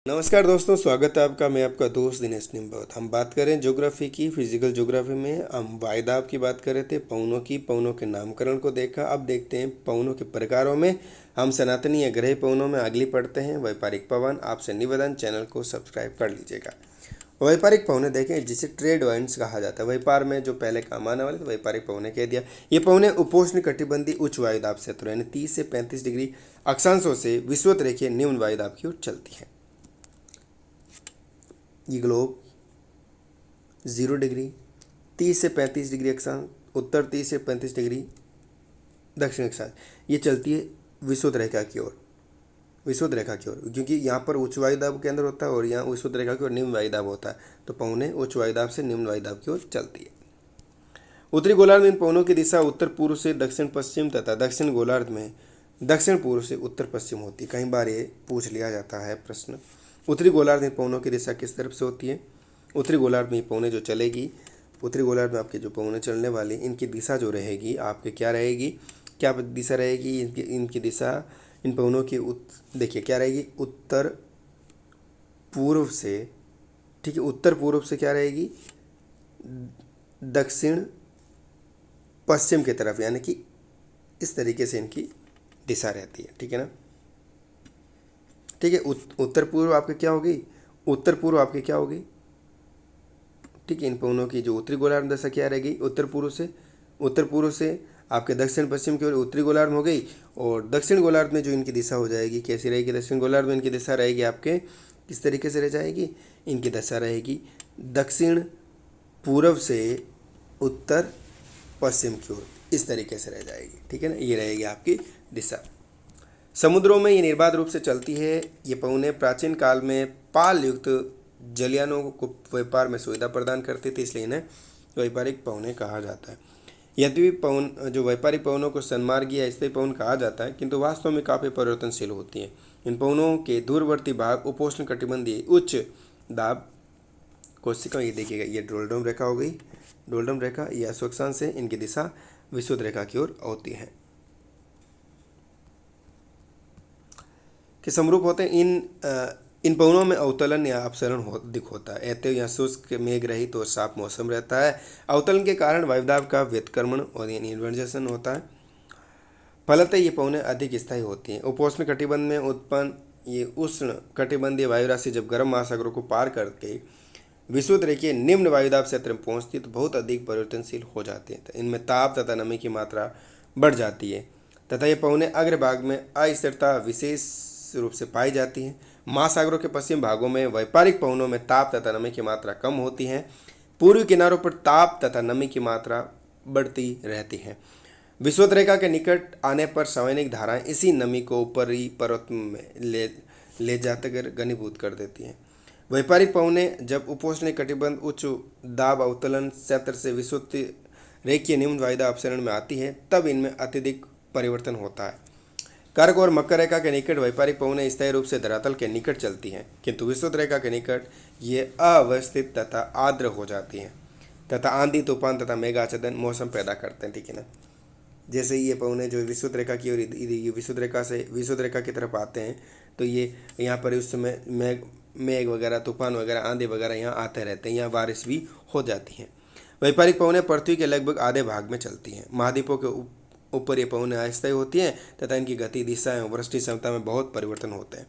नमस्कार दोस्तों, स्वागत है आपका। मैं आपका दोस्त दिनेश निम्बत। हम बात करें ज्योग्राफी की। फिजिकल ज्योग्राफी में हम वायदाब की बात कर रहे थे, पवनों की। पवनों के नामकरण को देखा। अब देखते हैं पवनों के प्रकारों में। हम सनातनी या ग्रह पवनों में अगली पढ़ते हैं, व्यापारिक पवन। आपसे निवेदन, चैनल को सब्सक्राइब कर लीजिएगा। व्यापारिक पवने देखें, जिसे ट्रेड वाइंड्स कहा जाता है। व्यापार में जो पहले काम आने वाले थे, व्यापारिक पवने कह दिया। ये पवने उपोष्ण कटिबंधीय उच्च वायुदाब क्षेत्र यानी 30 से 35 डिग्री अक्षांशों से विषुवत रेखीय निम्न वायुदाब की ओर चलती है। ये ग्लोब 0 डिग्री 30 से 35 डिग्री अक्षांश, उत्तर 30 से 35 डिग्री दक्षिण अक्षांश, ये चलती है विषुवत रेखा की ओर। विषुवत रेखा की ओर, क्योंकि यहाँ पर उच्च वायुदाब केंद्र होता है और यहाँ विषुवत रेखा की ओर निम्न वायुदाब होता है, तो पवने उच्च वायुदाब से निम्न वायुदाब की ओर चलती है। उत्तरी गोलार्ध में इन पवनों की दिशा उत्तर पूर्व से दक्षिण पश्चिम तथा दक्षिण गोलार्ध में दक्षिण पूर्व से उत्तर पश्चिम होती है। कई बार ये पूछ लिया जाता है प्रश्न। उत्तरी गोलार्ध में पवनों की दिशा किस तरफ से होती है? उत्तरी गोलार्ध में पवनें जो चलेगी, उत्तरी गोलार्ध में आपके जो पवनें चलने वाली, इनकी दिशा जो रहेगी आपके क्या रहेगी, क्या दिशा रहेगी इनकी दिशा, इन पवनों की देखिए क्या रहेगी, उत्तर पूर्व से, ठीक है, उत्तर पूर्व से क्या रहेगी, दक्षिण पश्चिम की तरफ, यानी कि इस तरीके से इनकी दिशा रहती है। ठीक है ना, ठीक है। उत्तर पूर्व आपके क्या होगी, उत्तर पूर्व आपके क्या होगी, ठीक है। इन पवनों की जो उत्तरी गोलार्ध में दशा क्या रहेगी, उत्तर पूर्व से आपके दक्षिण पश्चिम की ओर उत्तरी गोलार्ध में हो गई। और दक्षिण गोलार्ध में जो इनकी दिशा हो जाएगी, कैसी रहेगी, दक्षिण गोलार्ध में इनकी दिशा रहेगी आपके किस तरीके से रह जाएगी, इनकी दशा रहेगी दक्षिण पूर्व से उत्तर पश्चिम की ओर, इस तरीके से रह जाएगी। ठीक है ना, ये रहेगी आपकी दिशा। समुद्रों में ये निर्बाध रूप से चलती है। ये पवने प्राचीन काल में पाल युक्त जलयानों को व्यापार में सुविधा प्रदान करती थी, इसलिए इन्हें व्यापारिक पवने कहा जाता है। यद्यपि पवन जो व्यापारिक पवनों को सन्मार्गीय या स्थायी पवन कहा जाता है, किंतु वास्तव में काफ़ी परिवर्तनशील होती हैं। इन पवनों के दूरवर्ती भाग उपोष्ण कटिबंधीय उच्च दाब कोशिका, ये देखिएगा, ये डोलडम रेखा हो गई, डोलडम रेखा, यह अक्षांश से इनकी दिशा विषुवत रेखा की ओर होती है के समरूप होते हैं। इन पवनों में अवतलन या अपसरण अधिक होता है। ऐते यहाँ शुष्क मेघ रहित और साफ मौसम रहता है। अवतलन के कारण वायुदाब का व्युत्क्रमण और यानी इन्वर्जन होता है। फलतः ये पवनें अधिक स्थायी होती हैं। उपोष्ण कटिबंध में उत्पन्न ये उष्ण कटिबंधीय वायु राशि जब गर्म महासागरों को पार करके विषुवत रेखीय निम्न वायुदाब क्षेत्र में पहुंचती है तो बहुत अधिक परिवर्तनशील हो जाती है। तो इनमें ताप तथा नमी की मात्रा बढ़ जाती है तथा ये पवनें अग्रभाग में अस्थिरता विशेष रूप से पाई जाती हैं। महासागरों के पश्चिम भागों में व्यापारिक पवनों में ताप तथा नमी की मात्रा कम होती है। पूर्वी किनारों पर ताप तथा नमी की मात्रा बढ़ती रहती है। विषुवत रेखा के निकट आने पर संवैनिक धाराएं इसी नमी को ऊपरी पर्वत में ले जाते कर घनीभूत कर देती हैं। व्यापारिक पवनें जब उपोष्ण कटिबंध उच्च दाब अवतलन क्षेत्र से विषुवत रेखीय निम्न वायुदाब अपसरण में आती है, तब इनमें अत्यधिक परिवर्तन होता है। कर्क और मकर रेखा के निकट व्यापारिक पवनें स्थायी रूप से धरातल के निकट चलती हैं, किंतु विषुवत रेखा के निकट ये अव्यवस्थित तथा आर्द्र हो जाती हैं तथा आंधी, तूफान तथा मेघाच्छादन मौसम पैदा करते हैं। ठीक है ना, जैसे ये पवनें जो विषुवत रेखा की ओर विषुवत रेखा की तरफ आते हैं तो ये यहाँ पर उस समय मेघ वगैरह, तूफान वगैरह, आंधी वगैरह यहाँ आते रहते हैं, यहाँ बारिश भी हो जाती है। व्यापारिक पवनें पृथ्वी के लगभग आधे भाग में चलती हैं। महाद्वीपों के ऊपर ये पवनें अस्थायी होती हैं तथा इनकी गति, दिशा एवं वृष्टि क्षमता में बहुत परिवर्तन होते हैं।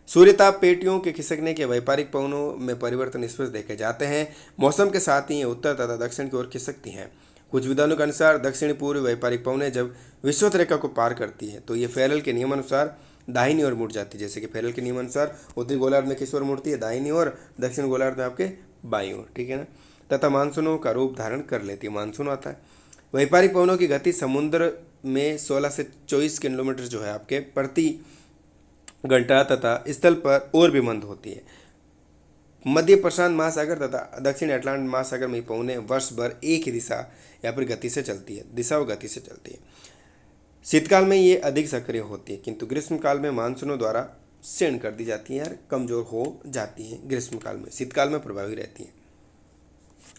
सूर्यताप पेटियों के खिसकने के व्यापारिक पवनों में परिवर्तन स्पष्ट देखे जाते हैं। मौसम के साथ ही ये उत्तर तथा दक्षिण की ओर खिसकती हैं। कुछ विद्वानों के अनुसार दक्षिण पूर्व व्यापारिक पवनें जब विषुवत रेखा को पार करती है तो ये फेरल के नियमानुसार दाहिनी ओर मुड़ जाती है। जैसे कि फेरल के नियमानुसार उत्तरी गोलार्ध में किस ओर मुड़ती है, दाहिनी ओर, दक्षिण गोलार्ध में आपके बाईं ओर। ठीक है ना, तथा मानसूनों का रूप धारण कर लेती है, मानसून आता है। व्यापारिक पवनों की गति समुद्र में 16 से 24 किलोमीटर जो है आपके प्रति घंटा तथा स्थल पर और भी मंद होती है। मध्य प्रशांत महासागर तथा दक्षिण अटलांटिक महासागर में पवनें वर्ष भर एक ही दिशा या फिर गति से चलती है, दिशा व गति से चलती है। शीतकाल में ये अधिक सक्रिय होती है, किंतु ग्रीष्मकाल में मानसूनों द्वारा क्षीण कर दी जाती है, यार कमजोर हो जाती है ग्रीष्मकाल में, शीतकाल में प्रभावी रहती है।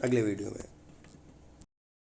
अगले वीडियो में